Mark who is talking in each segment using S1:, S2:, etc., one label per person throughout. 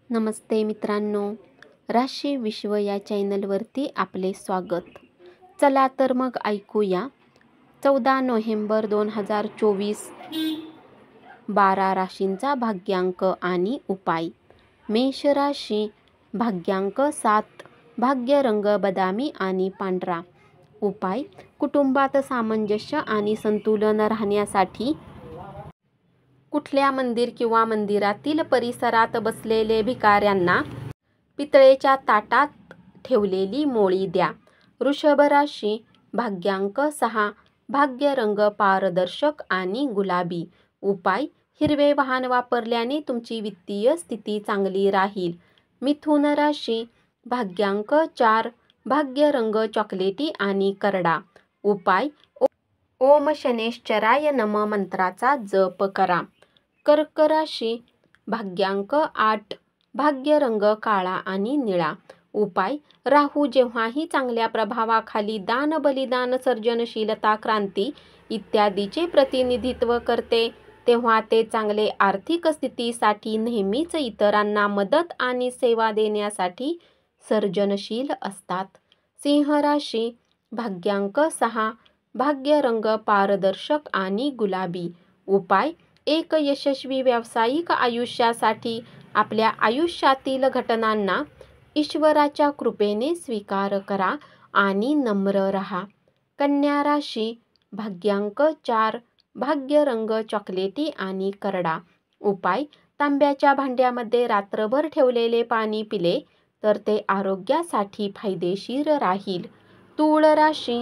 S1: नमस्ते मित्रांनो, राशी विश्व या चॅनलवरती आपले स्वागत. चला तर मग ऐकूया 14 नोव्हेंबर 2024 12 राशींचा भाग्यांक आणि उपाय. मेष राशी, भाग्यांक 7, भाग्य रंग बदामी आणि पांढरा. उपाय: कुटुंबात सामंजस्य आणि संतुलन राहण्यासाठी कुठल्या मंदिर किंवा मंदिरातील परिसरात बसलेले भिकाऱ्यांना पितळेच्या ताटात ठेवलेली मोळी द्या. वृषभ राशी, भाग्यांक 6, भाग्य रंग पारदर्शक आणि गुलाबी. उपाय: हिरवे वाहन वापरल्याने तुमची वित्तीय स्थिती चांगली राहील. मिथुन राशी, भाग्यांक 4, भाग्य रंग चॉकलेटी आणि करडा. उपाय: ओम शनैश्चराय नमः मंत्राचा जप करा. कर्क राशी, भाग्यांक 8, भाग्य रंग काळा आणि निळा. उपाय: राहू जेव्हाही चांगल्या प्रभावाखाली दान, बलिदान, सर्जनशीलता, क्रांती इत्यादीचे प्रतिनिधित्व करते, तेव्हा ते चांगले आर्थिक स्थितीसाठी नेहमीच इतरांना मदत आणि सेवा देण्यासाठी सर्जनशील असतात. सिंह राशी, भाग्यांक 6, भाग्य रंग पारदर्शक आणि गुलाबी. उपाय: एक यशस्वी व्यावसायिक आयुष्यासाठी आपल्या आयुष्यातील घटनांना ईश्वराच्या कृपेने स्वीकार करा आणि नम्र राहा. कन्या राशी, भाग्यांक 4, भाग्य रंग चॉकलेटी आणि करडा. उपाय: तांब्याच्या भांड्यामध्ये रात्रभर ठेवलेले पाणी पिले तर ते आरोग्यासाठी फायदेशीर राहील. तूळ राशी,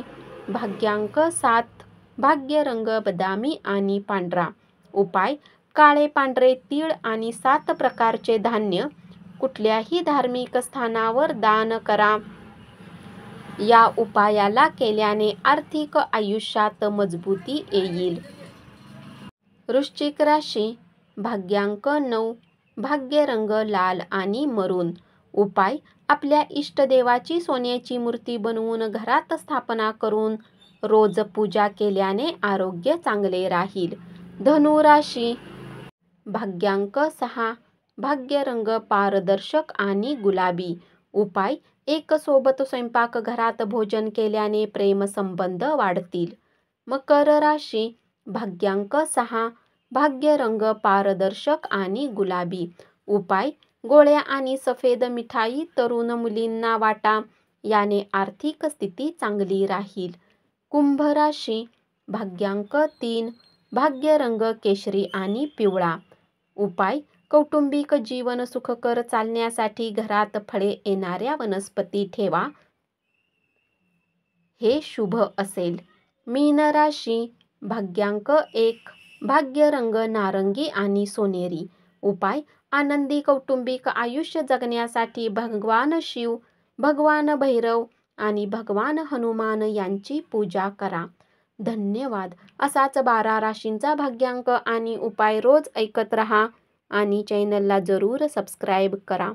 S1: भाग्यांक 7, भाग्य रंग बदामी आणि पांढरा. उपाय: काळे पांढरे तीळ आणि 7 प्रकारचे धान्य कुठल्याही धार्मिक स्थानावर दान करा. या उपायाला केल्याने आर्थिक आयुष्यात मजबूती येईल. वृश्चिक राशी, भाग्यांक 9, भाग्य रंग लाल आणि मरून. उपाय: आपल्या इष्टदेवाची सोन्याची मूर्ती बनवून घरात स्थापना करून रोज पूजा केल्याने आरोग्य चांगले राहील. धनु राशी, भाग्यांक 6, भाग्य रंग पारदर्शक आणि गुलाबी. उपाय: एक सोबत स्वयंपाकघरात भोजन केल्याने प्रेमसंबंध वाढतील. मकर राशी, भाग्यांक 6, भाग्य रंग पारदर्शक आणि गुलाबी. उपाय: गोळ्या आणि सफेद मिठाई तरुण मुलींना वाटा, याने आर्थिक स्थिती चांगली राहील. कुंभ राशी, भाग्यांक 3, भाग्य रंग केशरी आणि पिवळा. उपाय: कौटुंबिक जीवन सुखकर चालण्यासाठी घरात फळे येणाऱ्या वनस्पती ठेवा, हे शुभ असेल. मीन राशी, भाग्यांक 1, भाग्य रंग नारंगी आणि सोनेरी. उपाय: आनंदी कौटुंबिक आयुष्य जगण्यासाठी भगवान शिव, भगवान भैरव आणि भगवान हनुमान यांची पूजा करा. धन्यवाद. असाच 12 राशींचा भाग्यांक आणि उपाय रोज ऐकत रहा आणि चॅनलला जरूर सबस्क्राईब करा.